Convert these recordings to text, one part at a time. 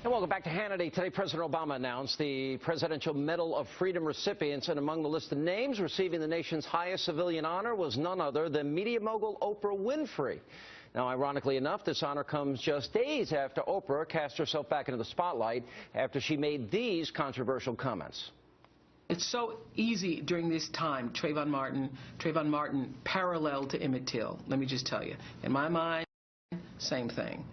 And welcome back to Hannity. Today, President Obama announced the Presidential Medal of Freedom recipients, and among the list of names receiving the nation's highest civilian honor was none other than media mogul Oprah Winfrey. Now, ironically enough, this honor comes just days after Oprah cast herself back into the spotlight after she made these controversial comments. It's so easy during this time, Trayvon Martin paralleled to Emmett Till. Let me just tell you, in my mind, same thing.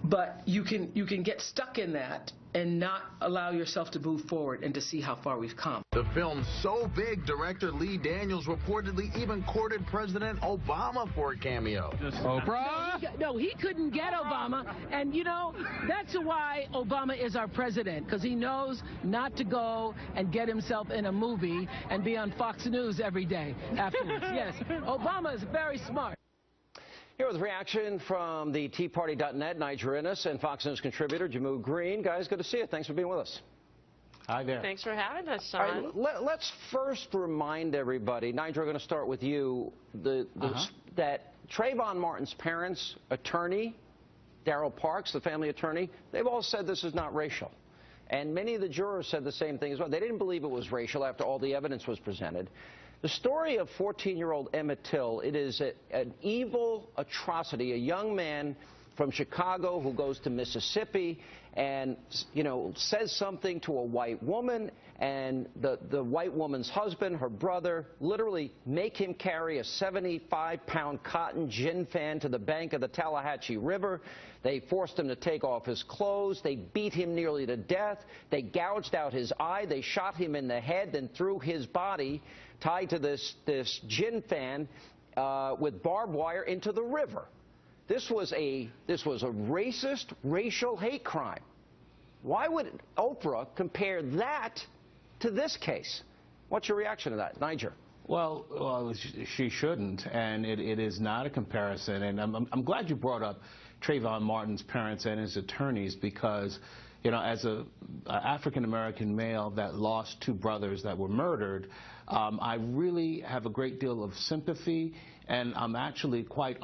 But you can get stuck in that and not allow yourself to move forward and to see how far we've come. The film's so big, director Lee Daniels reportedly even courted President Obama for a cameo. Oprah? No, he couldn't get Obama, and you know, that's why Obama is our president, because he knows not to go and get himself in a movie and be on Fox News every day afterwards. Yes, Obama is very smart. Here with reaction from the TeaParty.net, Niger Innis, and Fox News contributor Jehmu Greene. Guys, good to see you. Thanks for being with us. Hi there. Thanks for having us, Sean. All right, let's first remind everybody, Niger, I'm going to start with you, that Trayvon Martin's parents, attorney, Darryl Parks, the family attorney, they've all said this is not racial. And many of the jurors said the same thing as well. They didn't believe it was racial after all the evidence was presented. The story of 14-year-old Emmett Till, it is an evil atrocity, a young man from Chicago who goes to Mississippi and, you know, says something to a white woman, and the white woman's husband, her brother, literally make him carry a 75-pound cotton gin fan to the bank of the Tallahatchie River. They forced him to take off his clothes. They beat him nearly to death. They gouged out his eye. They shot him in the head, then threw his body tied to this gin fan with barbed wire into the river. This was a racist, racial hate crime. Why would Oprah compare that to this case? What's your reaction to that, Niger? Well, she shouldn't, and it is not a comparison. And I'm glad you brought up Trayvon Martin's parents and his attorneys, because, you know, as an African-American male that lost two brothers that were murdered, I really have a great deal of sympathy, and I'm actually quite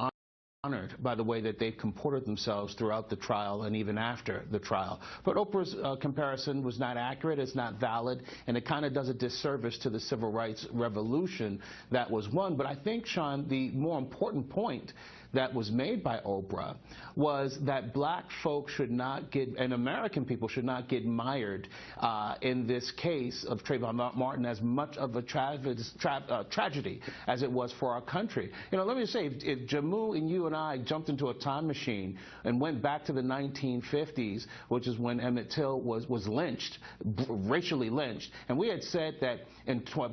honored by the way that they comported themselves throughout the trial and even after the trial. But Oprah's comparison was not accurate, it's not valid, and it kind of does a disservice to the civil rights revolution that was won. But I think, Sean, the more important point that was made by Oprah was that black folks should not get, and American people should not get mired in this case of Trayvon Martin as much of a tragedy as it was for our country. You know, let me say, if Jehmu and you and I jumped into a time machine and went back to the 1950s, which is when Emmett Till was lynched, racially lynched, and we had said that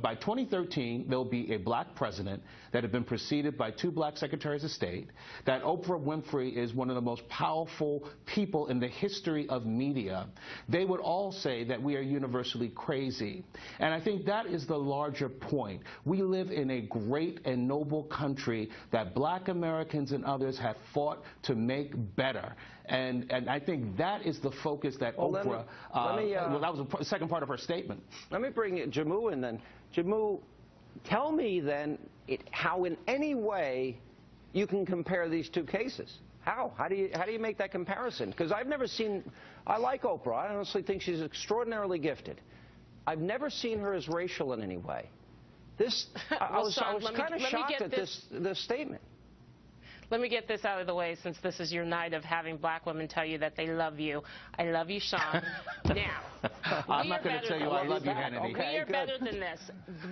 by 2013 there will be a black president that had been preceded by two black secretaries of state, that Oprah Winfrey is one of the most powerful people in the history of media, they would all say that we are universally crazy. And I think that is the larger point. We live in a great and noble country that black Americans and others have fought to make better. And I think that is the focus that Oprah, well, that was the second part of her statement. Let me bring Jehmu in then. Jehmu, tell me then how in any way you can compare these two cases. How do you make that comparison? Because I've never seen, I like Oprah. I honestly think she's extraordinarily gifted. I've never seen her as racial in any way. I was kind of shocked at this statement. Let me get this out of the way, since this is your night of having black women tell you that they love you. I love you, Sean. Now, I'm not going to tell you I love you, Hannity. Okay, we are better than this.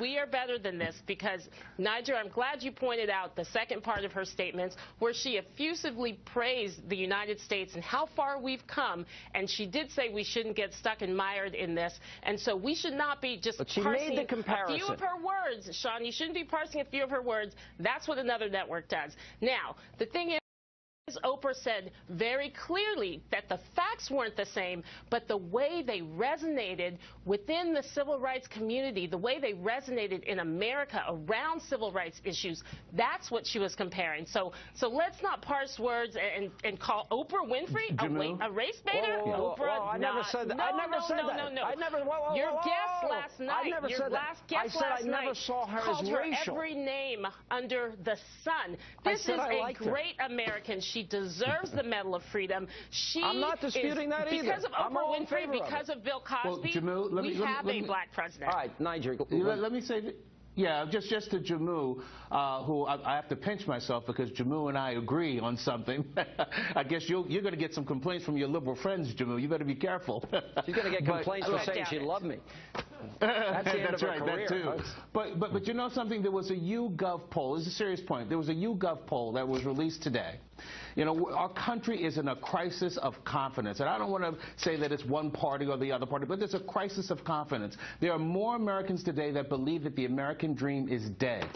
We are better than this, because, Niger, I'm glad you pointed out the second part of her statements where she effusively praised the United States and how far we've come, and she did say we shouldn't get stuck and mired in this, and so we should not be just parsing a few of her words. Sean, you shouldn't be parsing a few of her words. That's what another network does. Now, the thing is, Oprah said very clearly that the facts weren't the same, but the way they resonated within the civil rights community, the way they resonated in America around civil rights issues, that's what she was comparing. So let's not parse words and call Oprah Winfrey a race baiter. Oprah, I never said that. No, I never said that. No. I never. Your guest last night. Your last guest last night. I never saw her as called her racial. every name under the sun. This is a great American. She deserves the Medal of Freedom. I'm not disputing that either. Because of Oprah Winfrey, because of Bill Cosby, we have a black president. All right, Niger. Let me say that. Yeah, just to Jehmu, who I have to pinch myself because Jehmu and I agree on something. I guess you're going to get some complaints from your liberal friends, Jehmu. You better be careful. She's going to get complaints for saying she loved me. That's the end of her career, that too. folks. But you know something? There was a YouGov poll. This is a serious point. There was a YouGov poll that was released today. You know, our country is in a crisis of confidence. And I don't want to say that it's one party or the other party, but there's a crisis of confidence. There are more Americans today that believe that the American dream is dead.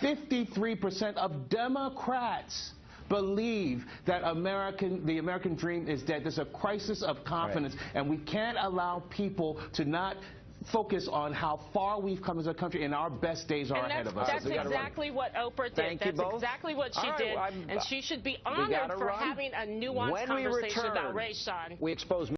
53% of Democrats believe that the American dream is dead. There's a crisis of confidence, and we can't allow people to not focus on how far we've come as a country, and our best days are ahead of us. That's exactly what Oprah did. That's exactly what she did, and she should be honored for having a nuanced conversation about race, Sean. We expose